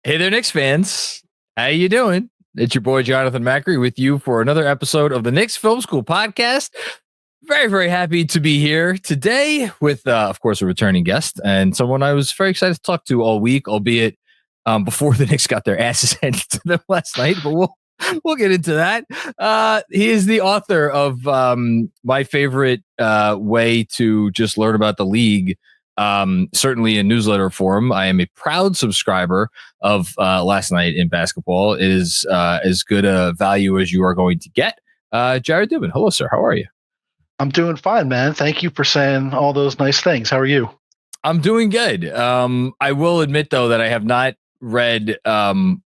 Hey there, Knicks fans. How you doing? It's your boy, Jonathan Macri, with you for another episode of the Knicks Film School Podcast. Very, very happy to be here today with, of course, a returning guest and someone I was very excited to talk to all week, albeit before the Knicks got their asses handed to them last night, but we'll get into that. He is the author of my favorite way to just learn about the league, certainly in newsletter form. I am a proud subscriber of Last Night in Basketball. It is as good a value as you are going to get. Jared Dubin. Hello, sir. How are you? I'm doing fine, man. Thank you for saying all those nice things. How are you? I'm doing good. I will admit, though, that I have not read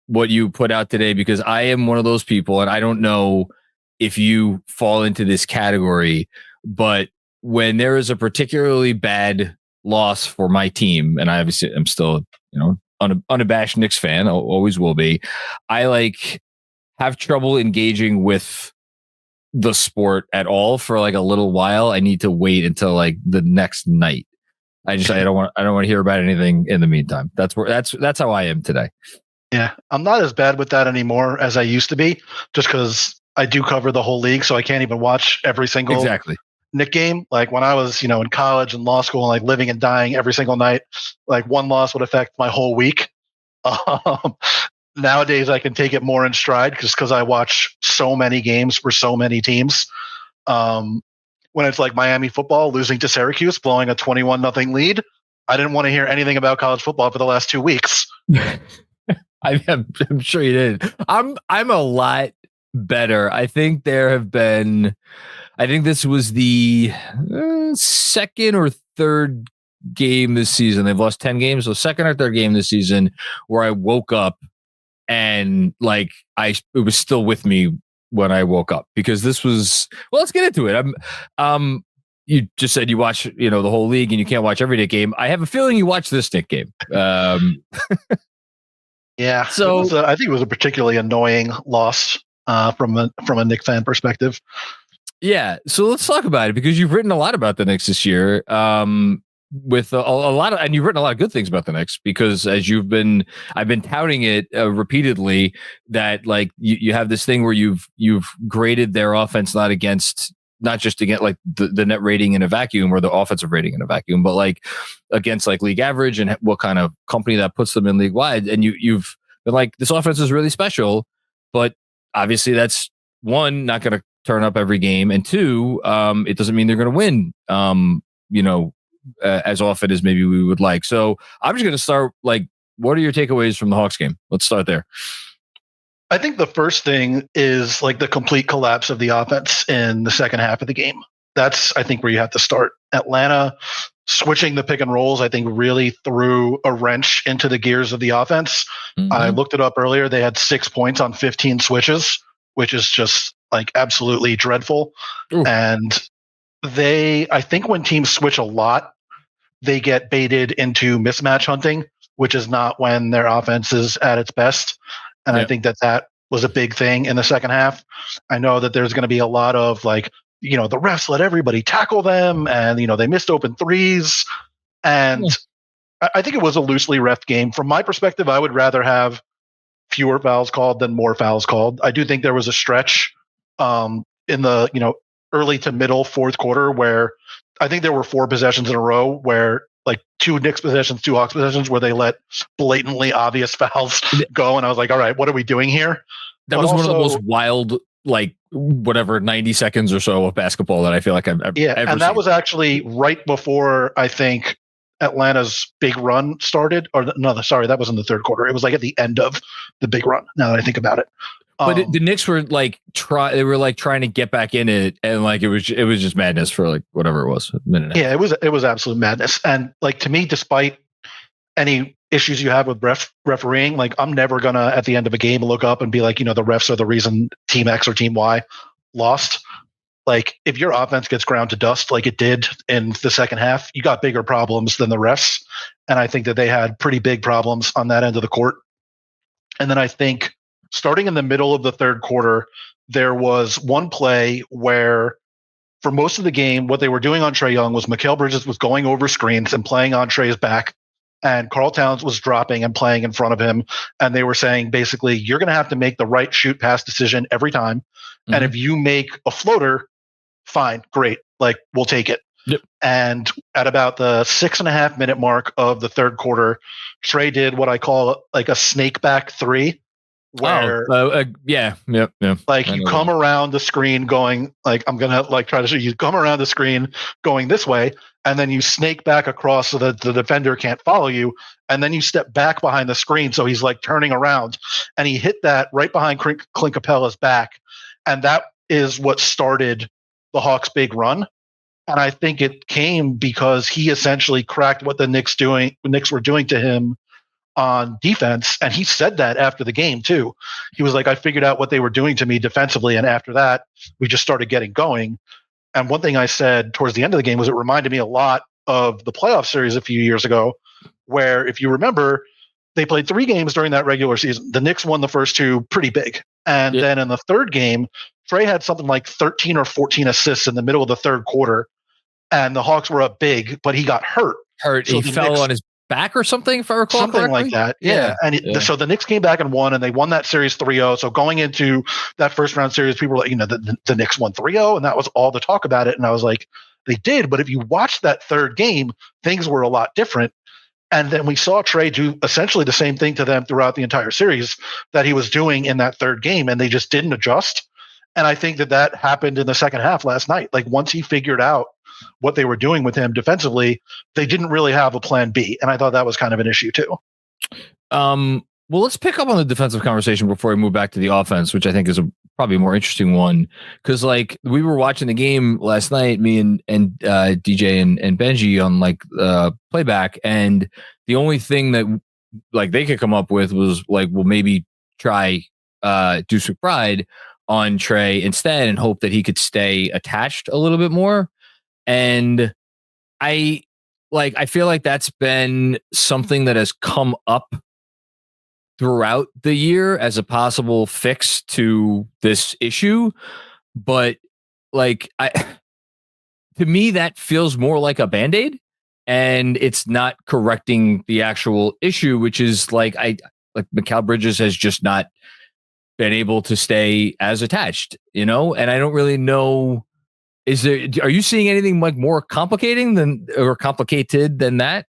what you put out today because I am one of those people, and I don't know if you fall into this category, but when there is a particularly bad loss for my team, and I obviously am still, unabashed Knicks fan, always will be, I have trouble engaging with the sport at all for like a little while. I need to wait until like the next night. I don't want to hear about anything in the meantime. That's how I am today. Yeah, I'm not as bad with that anymore as I used to be, just because I do cover the whole league, so I can't even watch every single Knick game. Like when I was, in college and law school, and like living and dying every single night, like one loss would affect my whole week. Nowadays, I can take it more in stride because I watch so many games for so many teams. When it's like Miami football losing to Syracuse, blowing a 21-0 lead, I didn't want to hear anything about college football for the last 2 weeks. I'm sure you did. I'm a lot better. I think this was the second or third game this season. They've lost 10 games. So second or third game this season where I woke up and it was still with me when I woke up, because this was, well, let's get into it. You just said you watch, the whole league and you can't watch every Knick game. I have a feeling you watch this Knick game. Yeah. So I think it was a particularly annoying loss from a Knick fan perspective. Yeah. So let's talk about it, because you've written a lot about the Knicks this year. With a lot of, and you've written a lot of good things about the Knicks, because as I've been touting it repeatedly, that you have this thing where you've graded their offense not just against like the net rating in a vacuum or the offensive rating in a vacuum, but against league average and what kind of company that puts them in league wide. And you've been like, this offense is really special, but obviously that's one, not going to turn up every game, and two, it doesn't mean they're going to win. As often as maybe we would like. So I'm just going to start, what are your takeaways from the Hawks game? Let's start there. I think the first thing is the complete collapse of the offense in the second half of the game. That's, I think, where you have to start. Atlanta switching the pick and rolls, I think, really threw a wrench into the gears of the offense. Mm-hmm. I looked it up earlier. They had 6 points on 15 switches, which is just absolutely dreadful. Ooh. And I think when teams switch a lot, they get baited into mismatch hunting, which is not when their offense is at its best. And I think that was a big thing in the second half. I know that there's going to be a lot of the refs let everybody tackle them, and they missed open threes. And I think it was a loosely reffed game. From my perspective, I would rather have fewer fouls called than more fouls called. I do think there was a stretch in the early to middle fourth quarter where I think there were 4 possessions in a row where 2 Knicks possessions, 2 Hawks possessions where they let blatantly obvious fouls go. And I was like, all right, what are we doing here? That was one of the most wild, 90 seconds or so of basketball that I feel like I've ever seen. And that was actually right before, I think, Atlanta's big run started. Or no, sorry, that was in the third quarter. It was at the end of the big run, now that I think about it. But the Knicks were trying to get back in it, and it was just madness for whatever it was, a minute. Yeah, it was absolute madness. And to me, despite any issues you have with refereeing, I'm never gonna at the end of a game look up and be like, the refs are the reason team X or team Y lost. If your offense gets ground to dust like it did in the second half, you got bigger problems than the refs. And I think that they had pretty big problems on that end of the court. And then I think, starting in the middle of the third quarter, there was one play where, for most of the game, what they were doing on Trae Young was Mikal Bridges was going over screens and playing on Trae's back and Karl Towns was dropping and playing in front of him. And they were saying, basically, you're going to have to make the right shoot pass decision every time. And if you make a floater, fine, great. Like, we'll take it. Yep. And at about the 6.5 minute mark of the third quarter, Trey did what I call like a snake back three, where like you come around the screen going like, I'm gonna like try to show you come around the screen going this way, and then you snake back across so that the defender can't follow you, and then you step back behind the screen so he's like turning around, and he hit that right behind Clint Capella's back, and that is what started the Hawks' big run. And I think it came because he essentially cracked what the Knicks were doing to him on defense. And he said that after the game too. He was like, I figured out what they were doing to me defensively. And after that, we just started getting going. And one thing I said towards the end of the game was it reminded me a lot of the playoff series a few years ago, where if you remember, they played 3 games during that regular season. The Knicks won the first 2 pretty big. And then in the third game, Trey had something like 13 or 14 assists in the middle of the third quarter. And the Hawks were up big, but he got hurt. So he fell on his back or something, if I recall something correctly? Like that. Yeah. And so the Knicks came back and won, and they won that series 3-0. So going into that first round series, people were like, the Knicks won 3-0, and that was all the talk about it. And I was like, they did. But if you watch that third game, things were a lot different. And then we saw Trey do essentially the same thing to them throughout the entire series that he was doing in that third game, and they just didn't adjust. And I think that happened in the second half last night. Like, once he figured out what they were doing with him defensively, they didn't really have a plan B. And I thought that was kind of an issue too. Well, let's pick up on the defensive conversation before we move back to the offense, which I think is probably a more interesting one. Cause like we were watching the game last night, me and DJ and Benji on like playback. And the only thing that like they could come up with was like, well, maybe try Deuce McBride on Trey instead and hope that he could stay attached a little bit more. And I feel like that's been something that has come up throughout the year as a possible fix to this issue. But like, to me, that feels more like a Band-Aid, and it's not correcting the actual issue, which is like Mikal Bridges has just not been able to stay as attached, and I don't really know. Are you seeing anything like more complicated than that?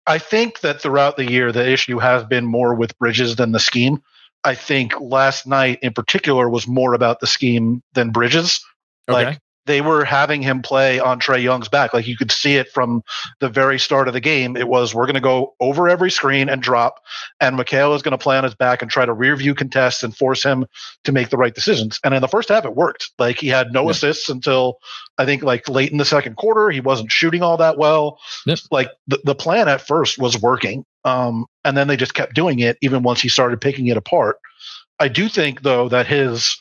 I think that throughout the year, the issue has been more with Bridges than the scheme. I think last night in particular was more about the scheme than Bridges. Okay. Like, they were having him play on Trey Young's back. Like, you could see it from the very start of the game. It was, we're going to go over every screen and drop, and Mikal is going to play on his back and try to rear view contest and force him to make the right decisions. And in the first half, it worked. Like, he had no assists until I think like late in the second quarter. He wasn't shooting all that well. Yep. Like the plan at first was working. And then they just kept doing it even once he started picking it apart. I do think though that his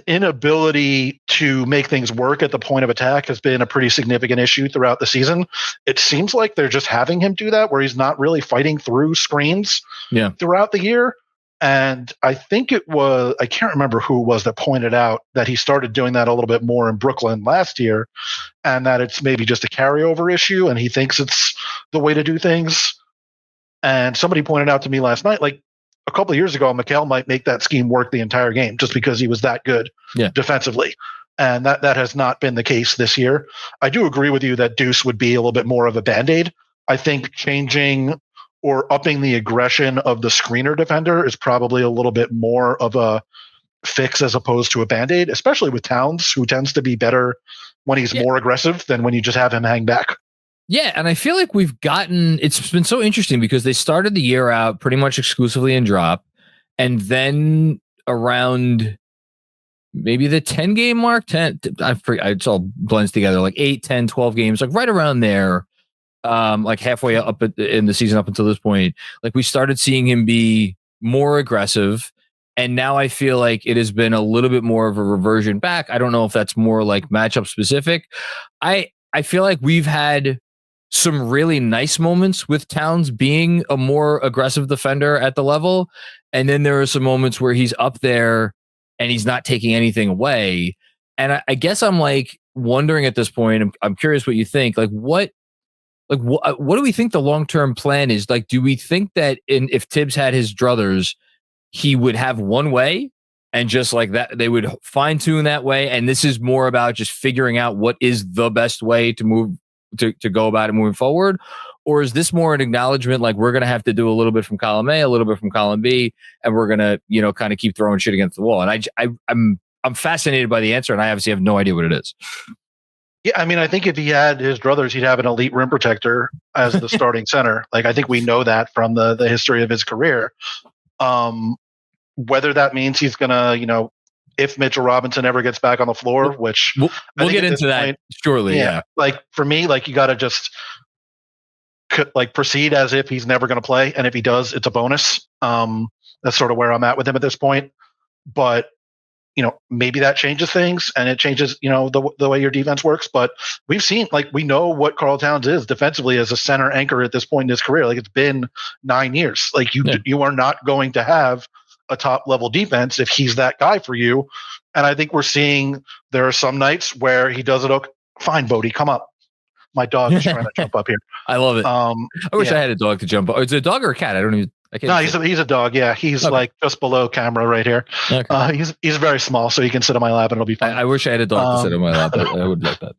inability to make things work at the point of attack has been a pretty significant issue throughout the season. It seems like they're just having him do that, where he's not really fighting through screens throughout the year. And I think I can't remember who it was that pointed out that he started doing that a little bit more in Brooklyn last year, and that it's maybe just a carryover issue, and he thinks it's the way to do things. And somebody pointed out to me last night, like, a couple of years ago, Mikal might make that scheme work the entire game just because he was that good defensively. And that has not been the case this year. I do agree with you that Deuce would be a little bit more of a Band-Aid. I think changing or upping the aggression of the screener defender is probably a little bit more of a fix as opposed to a Band-Aid, especially with Towns, who tends to be better when he's more aggressive than when you just have him hang back. Yeah, and I feel like it's been so interesting because they started the year out pretty much exclusively in drop, and then around maybe the 10-game mark, it's all blends together, like 8, 10, 12 games, like right around there, like halfway up in the season up until this point, like we started seeing him be more aggressive, and now I feel like it has been a little bit more of a reversion back. I don't know if that's more like matchup specific. I feel like we've had some really nice moments with Towns being a more aggressive defender at the level. And then there are some moments where he's up there and he's not taking anything away. And I guess I'm like wondering at this point, I'm curious what you think, like like what do we think the long-term plan is? Like, do we think that if Tibbs had his druthers, he would have one way and just like that, they would fine tune that way? And this is more about just figuring out what is the best way to move to go about it moving forward? Or is this more an acknowledgement like we're going to have to do a little bit from column A, a little bit from column B, and we're going to, you know, kind of keep throwing shit against the wall? And I'm fascinated by the answer, and I obviously have no idea what it is. Yeah, I mean, I think if he had his druthers, he'd have an elite rim protector as the starting center. Like, I think we know that from the history of his career. Whether that means he's going to, you know, if Mitchell Robinson ever gets back on the floor, which we'll get into that point, surely. Yeah. Like, for me, like, you got to just like proceed as if he's never going to play. And if he does, it's a bonus. That's sort of where I'm at with him at this point. But, you know, maybe that changes things and it changes, you know, the way your defense works. But we've seen, like, we know what Karl Towns is defensively as a center anchor at this point in his career. Like, it's been 9 years. Like, you are not going to have a top level defense if he's that guy for you. And I think we're seeing there are some nights where he does it. Okay, fine, Bodie, come up. My dog is trying to jump up here. I love it. I wish I had a dog to jump up. Is it a dog or a cat? I can't. No, he's a dog. Yeah, he's like just below camera right here. Okay. He's very small, so he can sit on my lap and it'll be fine. I wish I had a dog to sit on my lap. I would like that.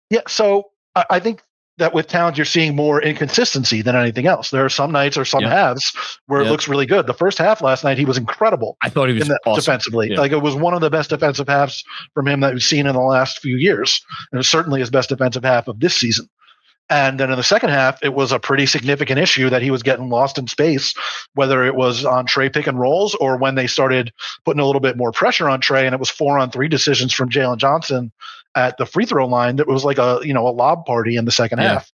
Yeah, so I think that with Towns, you're seeing more inconsistency than anything else. There are some nights or some halves where it looks really good. The first half last night, he was incredible. I thought he was awesome. Defensively. Yeah. Like, it was one of the best defensive halves from him that we've seen in the last few years. And it was certainly his best defensive half of this season. And then in the second half, it was a pretty significant issue that he was getting lost in space, whether it was on Trey pick and rolls or when they started putting a little bit more pressure on Trey, and it was 4-on-3 decisions from Jalen Johnson at the free throw line. That was like a lob party in the second half.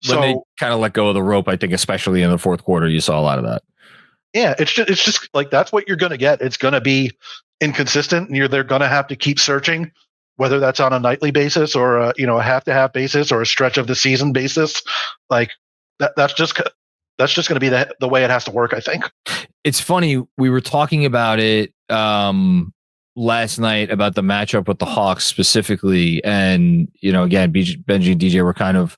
When they kind of let go of the rope, I think especially in the fourth quarter, you saw a lot of that. Yeah, it's just like that's what you're going to get. It's going to be inconsistent, and they're going to have to keep searching, whether that's on a nightly basis or a half-to-half basis or a stretch of the season basis. Like that's just going to be the way it has to work, I think. It's funny, we were talking about it last night about the matchup with the Hawks specifically, and again, Benji and DJ were kind of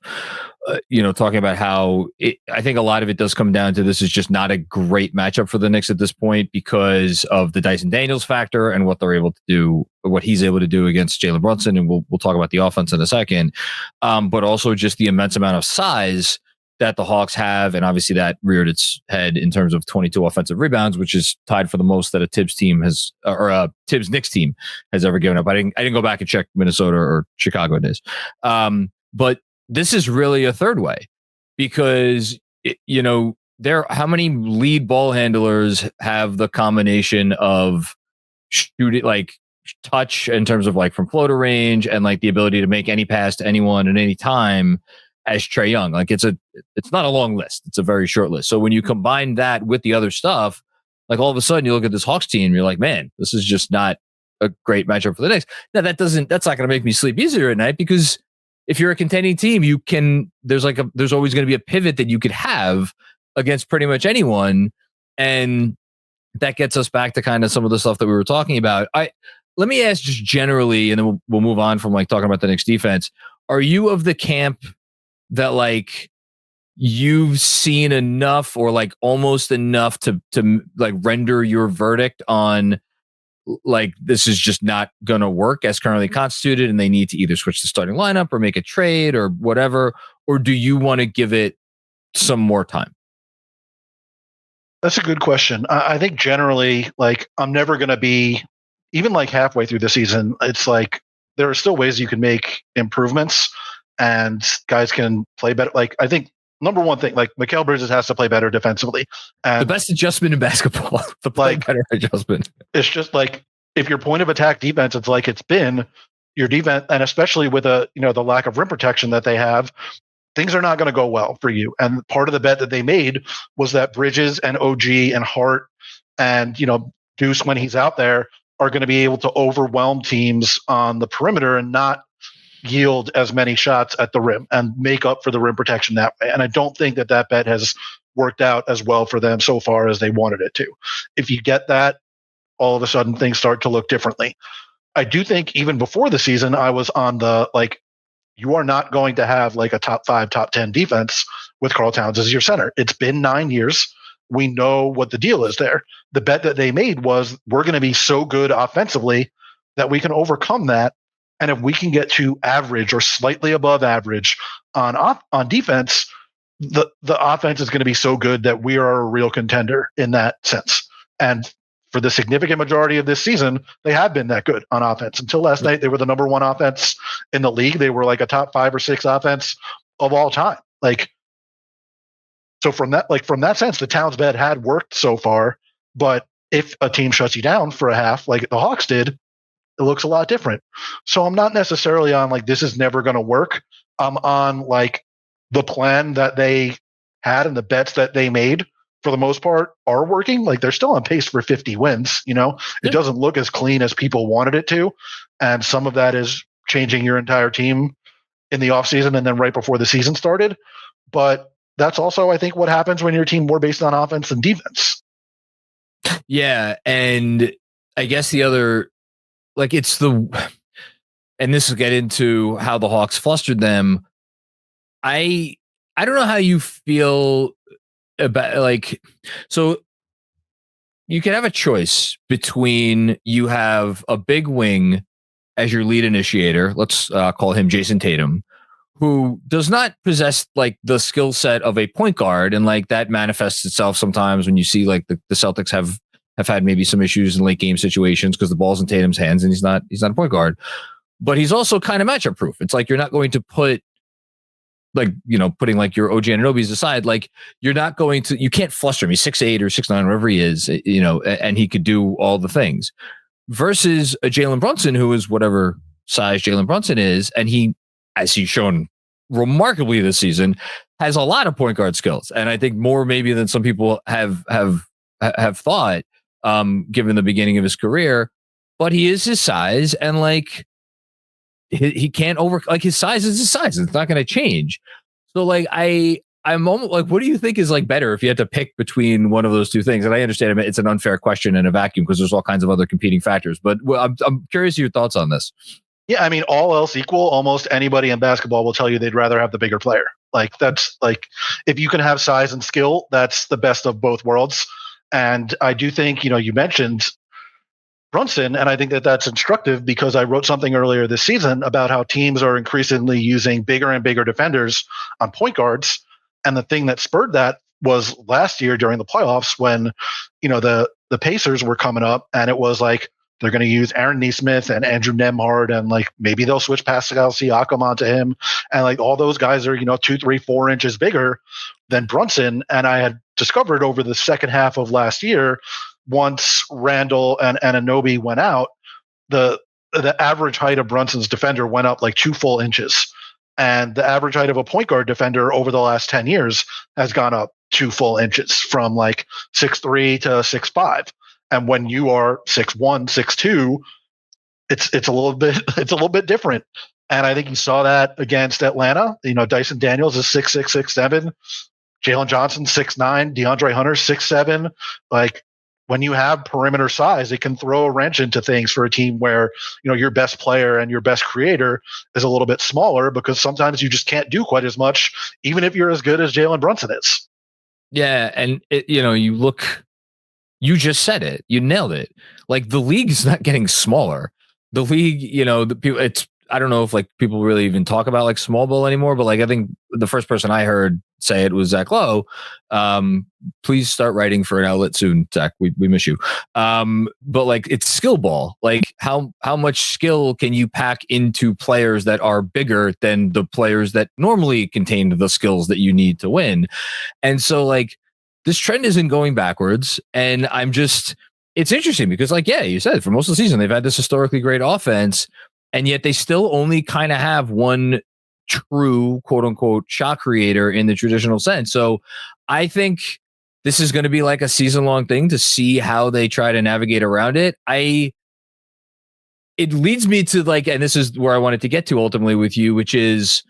talking about how I think a lot of it does come down to this is just not a great matchup for the Knicks at this point because of the Dyson Daniels factor and what they're able to do, what he's able to do against Jalen Brunson. And we'll talk about the offense in a second. But also just the immense amount of size that the Hawks have. And obviously that reared its head in terms of 22 offensive rebounds, which is tied for the most that a Tibbs team has, or a Tibbs Knicks team has ever given up. I didn't go back and check Minnesota or Chicago days. But this is really a third way because, how many lead ball handlers have the combination of shooting, like touch in terms of like from floater range and like the ability to make any pass to anyone at any time as Trae Young? Like it's not a long list. It's a very short list. So when you combine that with the other stuff, like all of a sudden you look at this Hawks team, you're like, man, this is just not a great matchup for the Knicks. Now that's not going to make me sleep easier at night because if you're a contending team, there's always going to be a pivot that you could have against pretty much anyone. And that gets us back to kind of some of the stuff that we were talking about. Let me ask just generally, and then we'll move on from like talking about the Knicks defense. Are you of the camp that like you've seen enough or like almost enough to like render your verdict on like this is just not going to work as currently constituted and they need to either switch the starting lineup or make a trade or whatever? Or do you want to give it some more time? That's a good question. I think generally, like, I'm never going to be even like halfway through the season. It's like there are still ways you can make improvements and guys can play better. Like, I think number one thing, like Mikal Bridges has to play better defensively. And the best adjustment in basketball, the play better adjustment. It's just like if your point of attack defense, it's like it's been your defense, and especially with the lack of rim protection that they have, things are not going to go well for you. And part of the bet that they made was that Bridges and OG and Hart and Deuce when he's out there are going to be able to overwhelm teams on the perimeter and not yield as many shots at the rim and make up for the rim protection that way. And I don't think that bet has worked out as well for them so far as they wanted it to. If you get that, all of a sudden things start to look differently. I do think even before the season, I was on the like, you are not going to have like a top 5, top 10 defense with Karl Towns as your center. It's been 9 years. We know what the deal is there. The bet that they made was we're going to be so good offensively that we can overcome that. And if we can get to average or slightly above average on defense, the offense is going to be so good that we are a real contender in that sense. And for the significant majority of this season, they have been that good on offense. Until last night, they were the number 1 offense in the league. They were like a top 5 or 6 offense of all time. So from that sense, the Towns bet had worked so far. But if a team shuts you down for a half, like the Hawks did, it looks a lot different. So I'm not necessarily on like this is never going to work. I'm on like the plan that they had and the bets that they made for the most part are working. Like they're still on pace for 50 wins. It doesn't look as clean as people wanted it to. And some of that is changing your entire team in the offseason and then right before the season started. But that's also, I think, what happens when your team more based on offense than defense. Yeah. And I guess the other, like and this will get into how the Hawks flustered them. I don't know how you feel about so you can have a choice between you have a big wing as your lead initiator. Let's call him Jason Tatum, who does not possess like the skill set of a point guard. And like that manifests itself sometimes when you see like the Celtics have had maybe some issues in late game situations because the ball's in Tatum's hands and he's not a point guard, but he's also kind of matchup proof. It's like, you're not going to put putting like your OG Anunoby's aside, like you can't fluster him. He's 6'8" or 6'9", wherever he is, and he could do all the things versus a Jalen Brunson, who is whatever size Jalen Brunson is. And he, as he's shown remarkably this season, has a lot of point guard skills. And I think more maybe than some people have thought, given the beginning of his career, but he is his size and like, he can't his size is his size. It's not going to change. So like, I'm almost like, what do you think is like better if you had to pick between one of those two things? And I understand it's an unfair question in a vacuum because there's all kinds of other competing factors, but I'm curious your thoughts on this. Yeah. I mean, all else equal, almost anybody in basketball will tell you they'd rather have the bigger player. Like that's like, if you can have size and skill, that's the best of both worlds. And I do think, you mentioned Brunson, and I think that that's instructive because I wrote something earlier this season about how teams are increasingly using bigger and bigger defenders on point guards. And the thing that spurred that was last year during the playoffs when, the Pacers were coming up and it was like, they're going to use Aaron Nesmith and Andrew Nembhard and like maybe they'll switch Pascal Siakam onto him. And like all those guys are, 2, 3, 4 inches bigger than Brunson. And I had discovered over the second half of last year, once Randall and Anunoby went out, the average height of Brunson's defender went up like 2 full inches. And the average height of a point guard defender over the last 10 years has gone up 2 full inches from like 6'3" to 6'5". And when you are 6'1", 6'2", it's a little bit different. And I think you saw that against Atlanta. Dyson Daniels is 6'6", 6'7". Jalen Johnson 6'9", DeAndre Hunter 6'7". Like, when you have perimeter size, it can throw a wrench into things for a team where, your best player and your best creator is a little bit smaller because sometimes you just can't do quite as much, even if you're as good as Jalen Brunson is. Yeah. And you just said it, you nailed it. Like the league is not getting smaller. The league, the people, I don't know if like people really even talk about like small ball anymore, but like I think the first person I heard say it was Zach Lowe. Please start writing for an outlet soon, Zach. We miss you. But like it's skill ball. Like how much skill can you pack into players that are bigger than the players that normally contain the skills that you need to win? And so like this trend isn't going backwards, and it's interesting because like yeah, you said for most of the season they've had this historically great offense. And yet they still only kind of have one true quote unquote shot creator in the traditional sense. So I think this is going to be like a season long thing to see how they try to navigate around it. It leads me to like, and this is where I wanted to get to ultimately with you, which is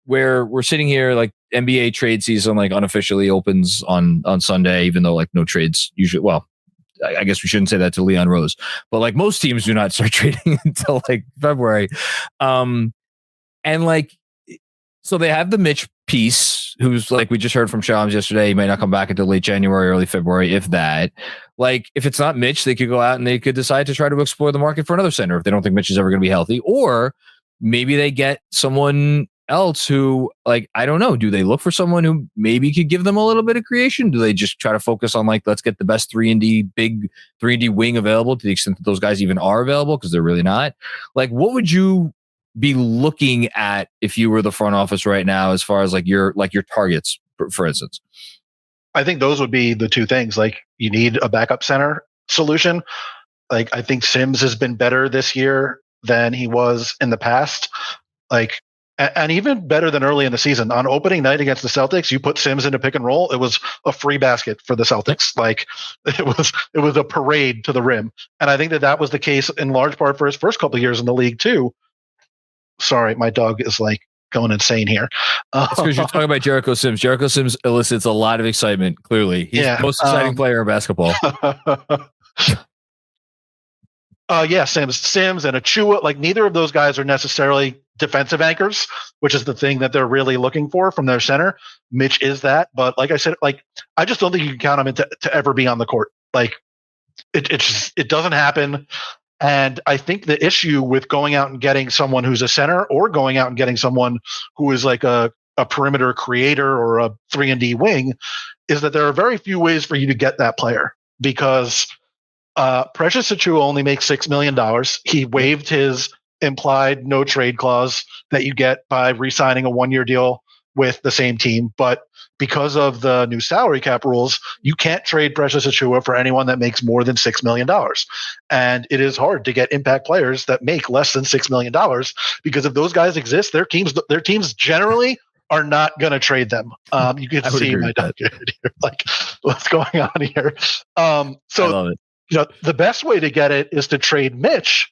where we're sitting here, like NBA trade season, like unofficially opens on Sunday, even though like no trades usually, well, I guess we shouldn't say that to Leon Rose, but like most teams do not start trading until like February. And like, So they have the Mitch piece, who's like we just heard from Shams yesterday. He might not come back until late January, early February, if that. Like, if it's not Mitch, they could go out and they could decide to try to explore the market for another center if they don't think Mitch is ever going to be healthy. Or maybe they get someone else who, like, I don't know. Do they look for someone who maybe could give them a little bit of creation? Do they just try to focus on, like, let's get the best 3-and-D, big 3-and-D wing available to the extent that those guys even are available, because they're really not? Like, what would you be looking at if you were the front office right now, as far as like your targets, for instance? I think those would be the two things. Like, you need a backup center solution. Like, I think Sims has been better this year than he was in the past. Like, and even better than early in the season. On opening night against the Celtics, you put Sims into pick and roll. It was a free basket for the Celtics. Like, it was a parade to the rim. And I think that was the case in large part for his first couple of years in the league too. Sorry, my dog is like going insane here. It's because you're talking about Jericho Sims. Jericho Sims elicits a lot of excitement, clearly. He's the most exciting player in basketball. Sims and Achua, like, neither of those guys are necessarily defensive anchors, which is the thing that they're really looking for from their center. Mitch is that, but like I said, like, I just don't think you can count him to ever be on the court. Like, it doesn't happen. And I think the issue with going out and getting someone who's a center, or going out and getting someone who is like a perimeter creator or a 3-and-D wing, is that there are very few ways for you to get that player, because Precious Achiuwa only makes $6 million. He waived his implied no trade clause that you get by re-signing a 1-year deal with the same team. But because of the new salary cap rules, you can't trade Precious Achiuwa for anyone that makes more than $6 million. And it is hard to get impact players that make less than $6 million, because if those guys exist, their teams generally are not going to trade them. You can see my dog here. Like, what's going on here? So, the best way to get it is to trade Mitch,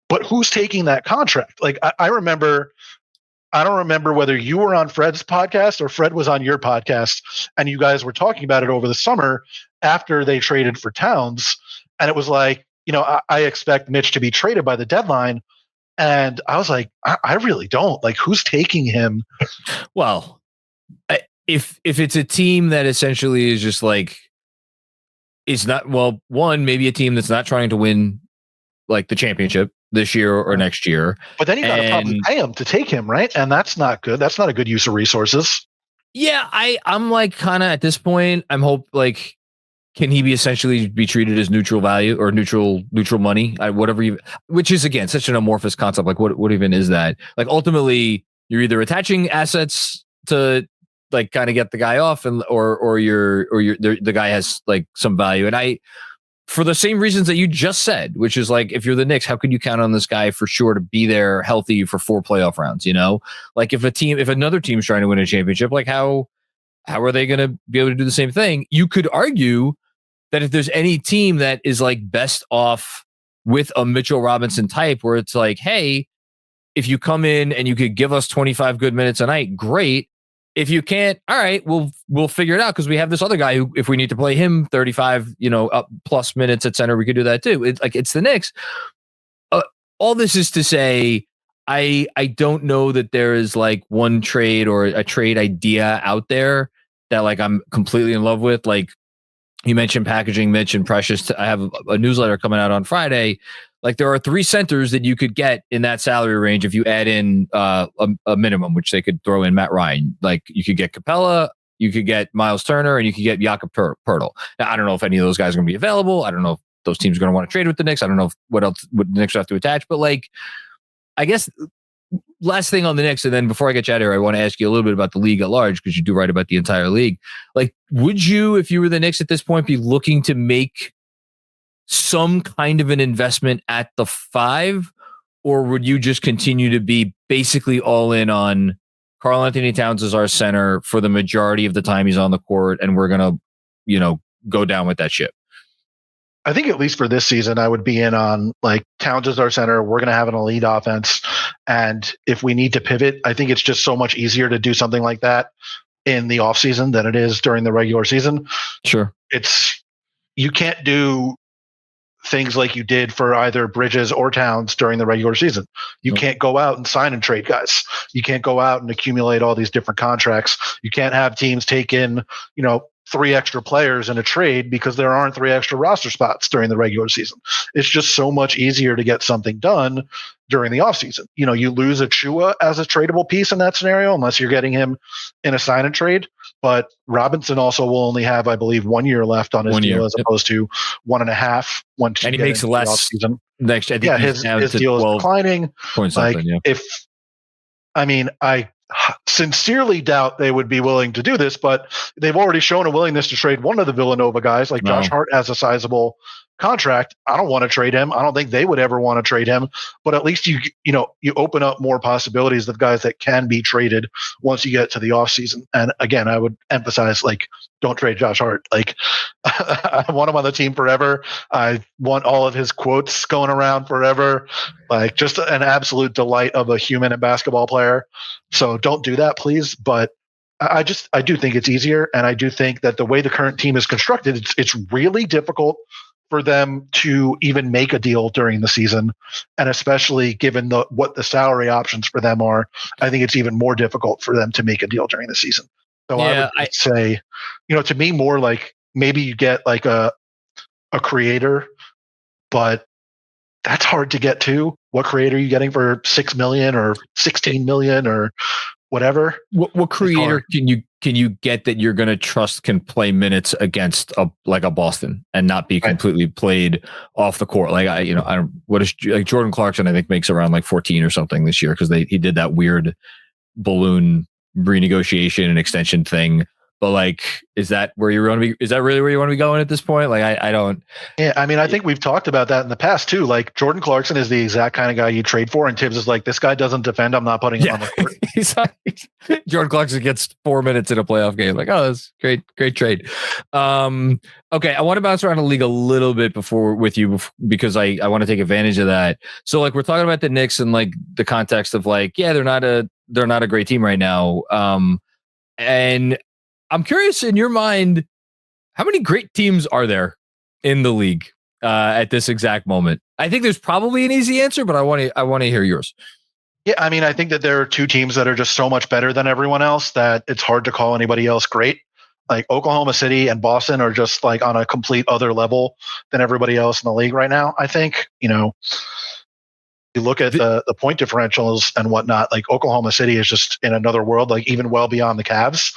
but who's taking that contract? Like, I don't remember whether you were on Fred's podcast or Fred was on your podcast, and you guys were talking about it over the summer after they traded for Towns. And it was like, I expect Mitch to be traded by the deadline. And I was like, I really don't. Like, who's taking him? Well, if it's a team that essentially is just like, it's not, well, one, maybe a team that's not trying to win like the championship this year or next year. But then you got to probably pay him to take him, right? And that's not good. That's not a good use of resources. Yeah, I'm like, kind of at this point, I'm like, can he be essentially be treated as neutral value or neutral money? Which is, again, such an amorphous concept. Like, what even is that? Like, ultimately, you're either attaching assets to like kind of get the guy off, and or the guy has like some value. And for the same reasons that you just said, which is like, if you're the Knicks, how could you count on this guy for sure to be there healthy for 4 playoff rounds? Like, if another team's trying to win a championship, like how are they going to be able to do the same thing? You could argue that if there's any team that is like best off with a Mitchell Robinson type, where it's like, hey, if you come in and you could give us 25 good minutes a night, great. If you can't, all right, we'll figure it out, because we have this other guy who, if we need to play him 35, up plus minutes at center, we could do that too. It's the Knicks. All this is to say, I don't know that there is like one trade or a trade idea out there that like I'm completely in love with. Like, you mentioned packaging Mitch and Precious. I have a newsletter coming out on Friday. Like, there are 3 centers that you could get in that salary range if you add in a minimum, which they could throw in Matt Ryan. Like, you could get Capella, you could get Miles Turner, and you could get Jakob Poeltl. Now, I don't know if any of those guys are going to be available. I don't know if those teams are going to want to trade with the Knicks. I don't know what the Knicks have to attach. But like, I guess last thing on the Knicks, and then before I get you out of here, I want to ask you a little bit about the league at large, because you do write about the entire league. Like, would you, if you were the Knicks at this point, be looking to make some kind of an investment at the 5, or would you just continue to be basically all in on Karl-Anthony Towns as our center for the majority of the time he's on the court, and we're going to, go down with that ship? I think at least for this season, I would be in on like Towns as our center. We're going to have an elite offense. And if we need to pivot, I think it's just so much easier to do something like that in the off season than it is during the regular season. Sure. You can't do things like you did for either Bridges or Towns during the regular season. You can't go out and sign and trade guys. You can't go out and accumulate all these different contracts. You can't have teams take in, 3 extra players in a trade because there aren't 3 extra roster spots during the regular season. It's just so much easier to get something done during the offseason. You lose Achua as a tradable piece in that scenario, unless you're getting him in a sign and trade. But Robinson also will only have, I believe, 1 year left on his deal as opposed to 1.5 once and he makes less next. I think his deal is declining. I sincerely doubt they would be willing to do this, but they've already shown a willingness to trade one of the Villanova guys. Like Josh Hart has a sizable contract. I don't want to trade him. I don't think they would ever want to trade him, but at least you open up more possibilities of guys that can be traded once you get to the offseason. And again, I would emphasize, don't trade Josh Hart. I want him on the team forever. I want all of his quotes going around forever. Just an absolute delight of a human and basketball player. So don't do that, please. But I do think it's easier. And I do think that the way the current team is constructed, it's really difficult for them to even make a deal during the season. And especially given what the salary options for them are, I think it's even more difficult for them to make a deal during the season. So I would say, to me, more like maybe you get a creator, but that's hard to get to. What creator are you getting for $6 million or $16 million or whatever? What creator can you get that you're going to trust can play minutes against a Boston and not be completely played off the court? Jordan Clarkson, I think, makes around 14 or something this year because he did that weird balloon renegotiation and extension thing. But is that where you want to be? Is that really where you want to be going at this point? I don't. Yeah, I think we've talked about that in the past too. Jordan Clarkson is the exact kind of guy you trade for, and Tibbs is this guy doesn't defend. I'm not putting him on the court. Jordan Clarkson gets 4 minutes in a playoff game. That's great trade. Okay, I want to bounce around the league a little bit with you because I want to take advantage of that. So we're talking about the Knicks and the context of they're not a great team right now. And I'm curious, in your mind, how many great teams are there in the league at this exact moment? I think there's probably an easy answer, but I want to hear yours. Yeah, I think that there are 2 teams that are just so much better than everyone else that it's hard to call anybody else great. Oklahoma City and Boston are just on a complete other level than everybody else in the league right now. I think, you look at the point differentials and whatnot, Oklahoma City is just in another world, even well beyond the Cavs.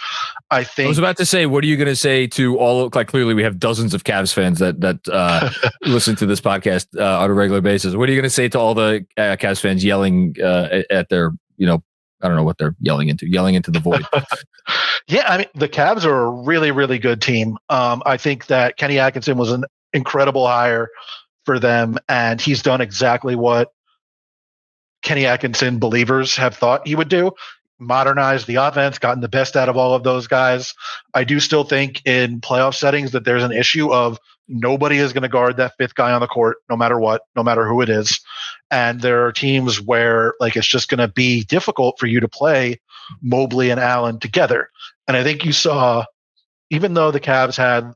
I was about to say, what are you going to say to all clearly we have dozens of Cavs fans that listen to this podcast on a regular basis. What are you going to say to all the Cavs fans yelling at their, I don't know what they're yelling into the void? Yeah. The Cavs are a really, really good team. I think that Kenny Atkinson was an incredible hire for them, and he's done exactly what Kenny Atkinson believers have thought he would do: modernized the offense, gotten the best out of all of those guys. I do still think in playoff settings that there's an issue of nobody is going to guard that 5th guy on the court, no matter what, no matter who it is. And there are teams where it's just going to be difficult for you to play Mobley and Allen together. And I think you saw, even though the Cavs had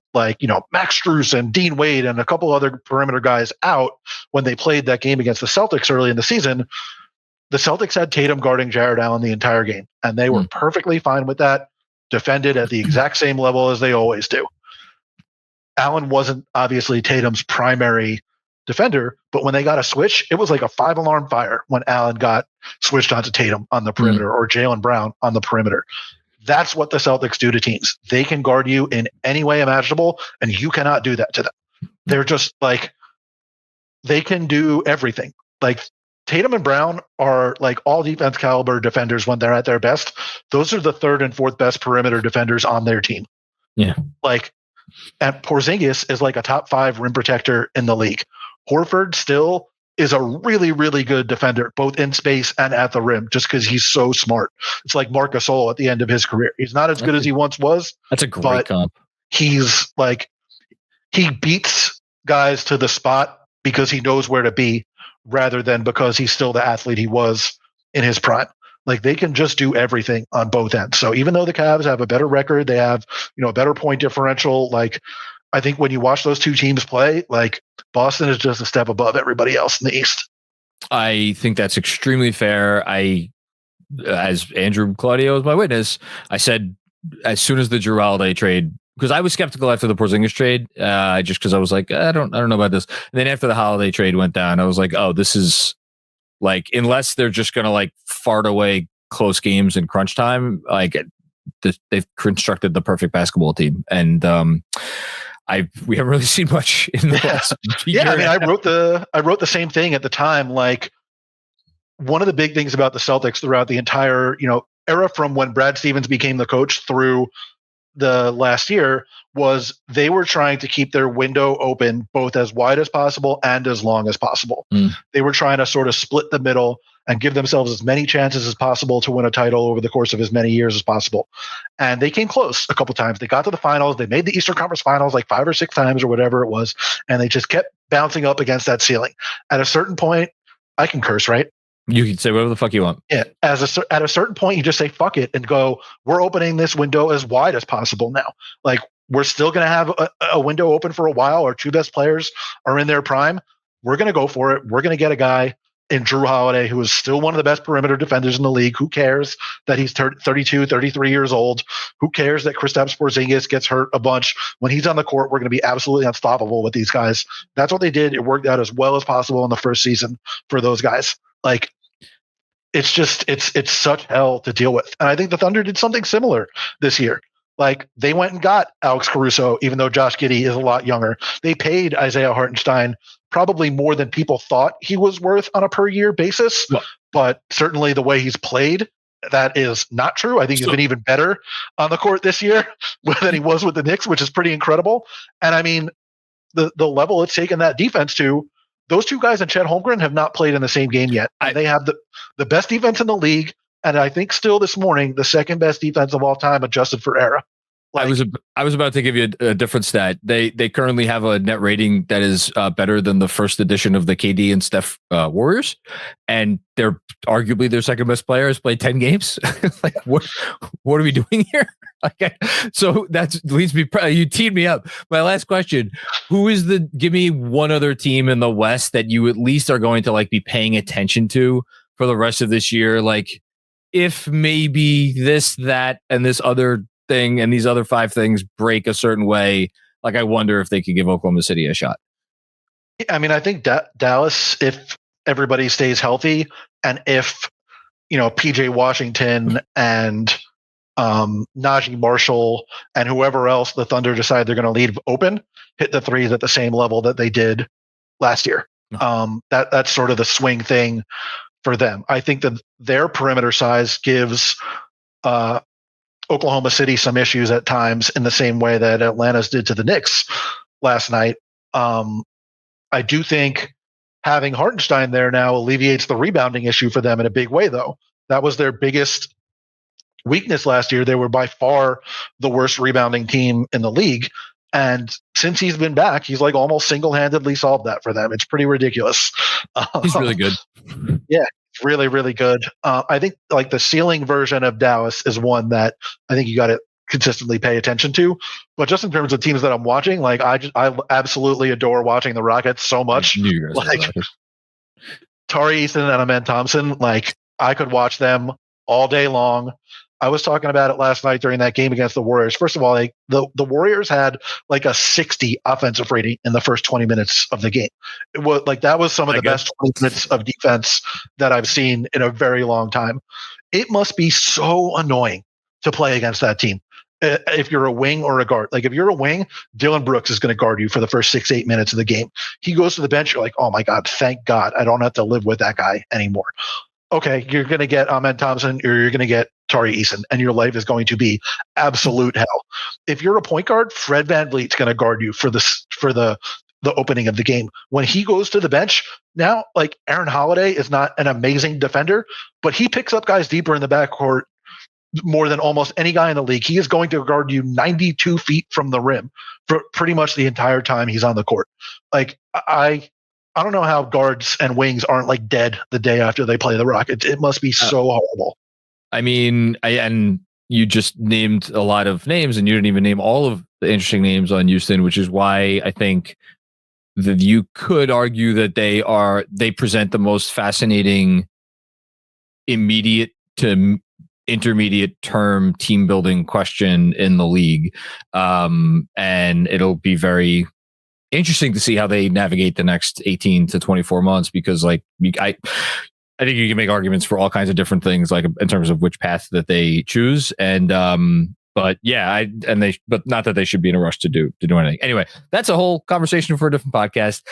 Max Strus and Dean Wade and a couple other perimeter guys out when they played that game against the Celtics early in the season, the Celtics had Tatum guarding Jared Allen the entire game, and they were perfectly fine with that, defended at the exact same level as they always do. Allen wasn't obviously Tatum's primary defender, but when they got a switch, it was like a 5-alarm fire when Allen got switched onto Tatum on the perimeter or Jaylen Brown on the perimeter. That's what the Celtics do to teams. They can guard you in any way imaginable, and you cannot do that to them. They're just they can do everything. Tatum and Brown are all defense caliber defenders when they're at their best. Those are the 3rd and 4th best perimeter defenders on their team. Yeah. And Porzingis is a top 5 rim protector in the league. Horford still is a really, really good defender, both in space and at the rim, just because he's so smart. It's like Marc Gasol at the end of his career. He's not as good as he once was. That's a great comp. He's he beats guys to the spot because he knows where to be, rather than because he's still the athlete he was in his prime. They can just do everything on both ends. So even though the Cavs have a better record, they have, a better point differential. I think when you watch those 2 teams play, Boston is just a step above everybody else in the East. I think that's extremely fair. As Andrew Claudio is my witness, I said as soon as the Jrue Holiday trade, because I was skeptical after the Porzingis trade, just because I was like, I don't know about this. And then after the Holiday trade went down, I was like, oh, this is like, unless they're just gonna like fart away close games in crunch time, like they've constructed the perfect basketball team. And we haven't really seen much in the last year. Yeah, I mean, I wrote the same thing at the time. Like, one of the big things about the Celtics throughout the entire, era from when Brad Stevens became the coach through the last year was they were trying to keep their window open both as wide as possible and as long as possible. They were trying to sort of split the middle and give themselves as many chances as possible to win a title over the course of as many years as possible. And they came close a couple times. They got to the finals. They made the Eastern Conference Finals like 5 or 6 times or whatever it was. And they just kept bouncing up against that ceiling. At a certain point, I can curse, right? You can say whatever the fuck you want. Yeah. At a certain point, you just say, fuck it, and go, we're opening this window as wide as possible now. Like, we're still going to have a window open for a while. Our 2 best players are in their prime. We're going to go for it. We're going to get a guy in Jrue Holiday, who is still one of the best perimeter defenders in the league. Who cares that he's 32, 33 years old? Who cares that Kristaps Porzingis gets hurt a bunch? When he's on the court, we're going to be absolutely unstoppable with these guys. That's what they did. It worked out as well as possible in the first season for those guys. Like, it's just, it's such hell to deal with. And I think the Thunder did something similar this year. Like, they went and got Alex Caruso, even though Josh Giddey is a lot younger. They paid Isaiah Hartenstein probably more than people thought he was worth on a per year basis. Well, but certainly the way he's played, that is not true. I think he's been even better on the court this year than he was with the Knicks, which is pretty incredible. And I mean, the level it's taken that defense to, those 2 guys and Chet Holmgren have not played in the same game yet. They have the best defense in the league. And I think still this morning, the second best defense of all time, adjusted for era. Like, I was about to give you a different stat. They currently have a net rating that is better than the first edition of the KD and Steph Warriors, and they're arguably their second best player has played 10 games. Like, what are we doing here? Okay, so that leads me. You teed me up. My last question: give me one other team in the West that you at least are going to like be paying attention to for the rest of this year? Like, if maybe this, that, and this other thing and these other 5 things break a certain way, like, I wonder if they could give Oklahoma City a shot. I mean, I think Dallas, if everybody stays healthy, and if PJ Washington and Najee Marshall and whoever else the Thunder decide they're going to leave open, hit the threes at the same level that they did last year. That's sort of the swing thing for them. I think that their perimeter size gives Oklahoma City some issues at times, in the same way that Atlanta's did to the Knicks last night. I do think having Hartenstein there now alleviates the rebounding issue for them in a big way, though. That was their biggest weakness last year. They were by far the worst rebounding team in the league. And since he's been back, he's like almost single-handedly solved that for them. It's pretty ridiculous. He's really good. Yeah, really, really good. I think like the ceiling version of Dallas is one that I think you got to consistently pay attention to. But just in terms of teams that I'm watching, like I absolutely adore watching the Rockets so much. Like Tari Eason and Amen Thompson, like I could watch them all day long. I was talking about it last night during that game against the Warriors. First of all, like the Warriors had like a 60 offensive rating in the first 20 minutes of the game. It was like that was some of the best 20 minutes of defense that I've seen in a very long time. It must be so annoying to play against that team. If you're a wing or a guard, like if you're a wing, Dylan Brooks is going to guard you for the first 6-8 minutes of the game. He goes to the bench. You're like, oh my God, thank God I don't have to live with that guy anymore. Okay, you're going to get Amen Thompson or you're going to get Tari Eason, and your life is going to be absolute hell. If you're a point guard, Fred VanVleet's going to guard you for the opening of the game. When he goes to the bench, now like Aaron Holiday is not an amazing defender, but he picks up guys deeper in the backcourt more than almost any guy in the league. He is going to guard you 92 feet from the rim for pretty much the entire time he's on the court. Like I don't know how guards and wings aren't like dead the day after they play the Rockets. It must be so horrible. I mean, and you just named a lot of names, and you didn't even name all of the interesting names on Houston, which is why I think that you could argue that they present the most fascinating immediate to intermediate term team building question in the league. And it'll be very interesting to see how they navigate the next 18 to 24 months, because I think you can make arguments for all kinds of different things, like in terms of which path that they choose. And, but yeah, but not that they should be in a rush to do anything. Anyway, that's a whole conversation for a different podcast.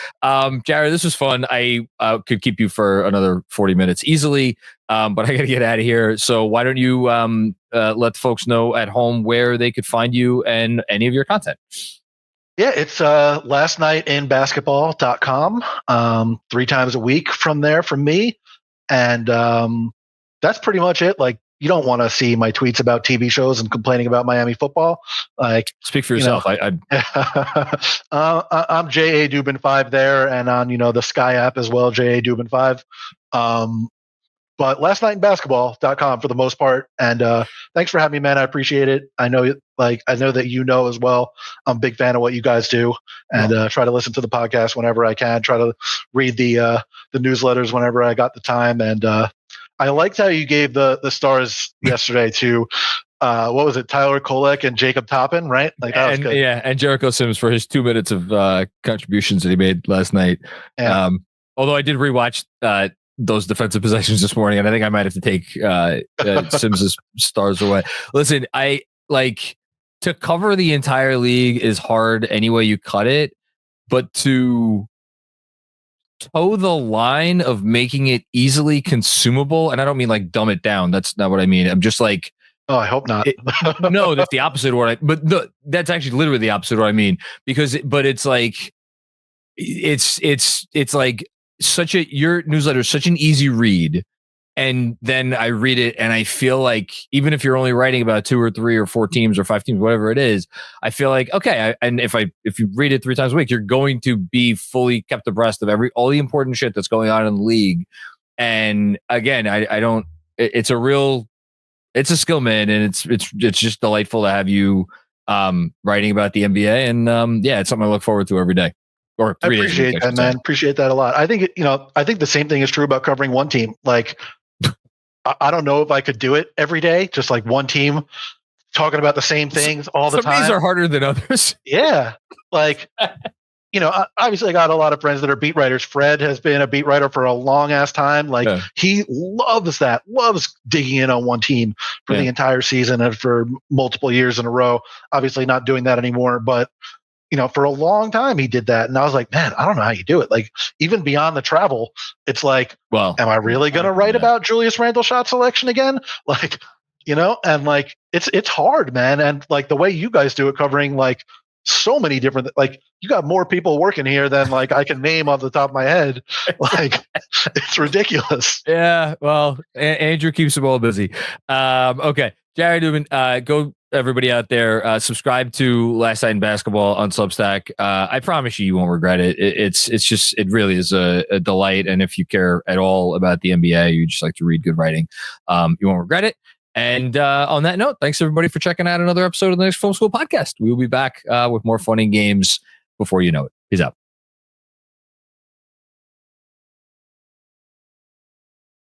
Jared, this was fun. I could keep you for another 40 minutes easily, but I got to get out of here. So why don't you let folks know at home where they could find you and any of your content? Yeah, it's lastnightinbasketball.com, 3 times a week from there from me. And that's pretty much it. Like, you don't want to see my tweets about TV shows and complaining about Miami football. Like, speak for yourself. I'm JA Dubin 5 there, and on the Sky app as well, JA Dubin 5. But lastnightinbasketball.com for the most part. And thanks for having me, man. I appreciate it. I know that as well. I'm a big fan of what you guys do, and try to listen to the podcast whenever I can. Try to read the newsletters whenever I got the time. And I liked how you gave the stars yesterday to what was it, Tyler Kolek and Jacob Toppin, right? Like, that was good. Yeah, and Jericho Sims for his 2 minutes of contributions that he made last night. Yeah. Although I did rewatch those defensive possessions this morning, and I think I might have to take Sims's stars away. Listen, I like, to cover the entire league is hard any way you cut it, but to toe the line of making it easily consumable, and I don't mean like dumb it down. That's not what I mean. I'm just like, oh, I hope not. No, that's the opposite of what that's actually literally the opposite of what I mean, because it's like, it's like your newsletter is such an easy read. And then I read it and I feel like, even if you're only writing about 2 or 3 or 4 teams or 5 teams, whatever it is, I feel like, okay. And if you read it 3 times a week, you're going to be fully kept abreast of all the important shit that's going on in the league. And again, it's a skill, man. And it's just delightful to have you writing about the NBA. And yeah, it's something I look forward to every day. Or I appreciate that, man. Appreciate that a lot. I think I think the same thing is true about covering one team. Like, I don't know if I could do it every day, just like one team talking about the same things all the time. Some days are harder than others. Yeah. Like, obviously I got a lot of friends that are beat writers. Fred has been a beat writer for a long ass time. Like, he loves digging in on one team for the entire season and for multiple years in a row. Obviously not doing that anymore, but for a long time he did that. And I was like, man, I don't know how you do it. Like, even beyond the travel, it's like, well, am I really going to write about Julius Randle shot selection again? Like, and like, it's hard, man. And like, the way you guys do it, covering like so many different, like, you got more people working here than like I can name off the top of my head. Like, it's ridiculous. Yeah. Well, Andrew keeps them all busy. Okay. Jared Dubin, go everybody out there, subscribe to Last Night in Basketball on Substack. I promise you won't regret it. It really is a delight. And if you care at all about the NBA, you just like to read good writing, you won't regret it. And on that note, thanks everybody for checking out another episode of the Knicks Film School Podcast. We will be back with more fun and games before you know it. Peace out.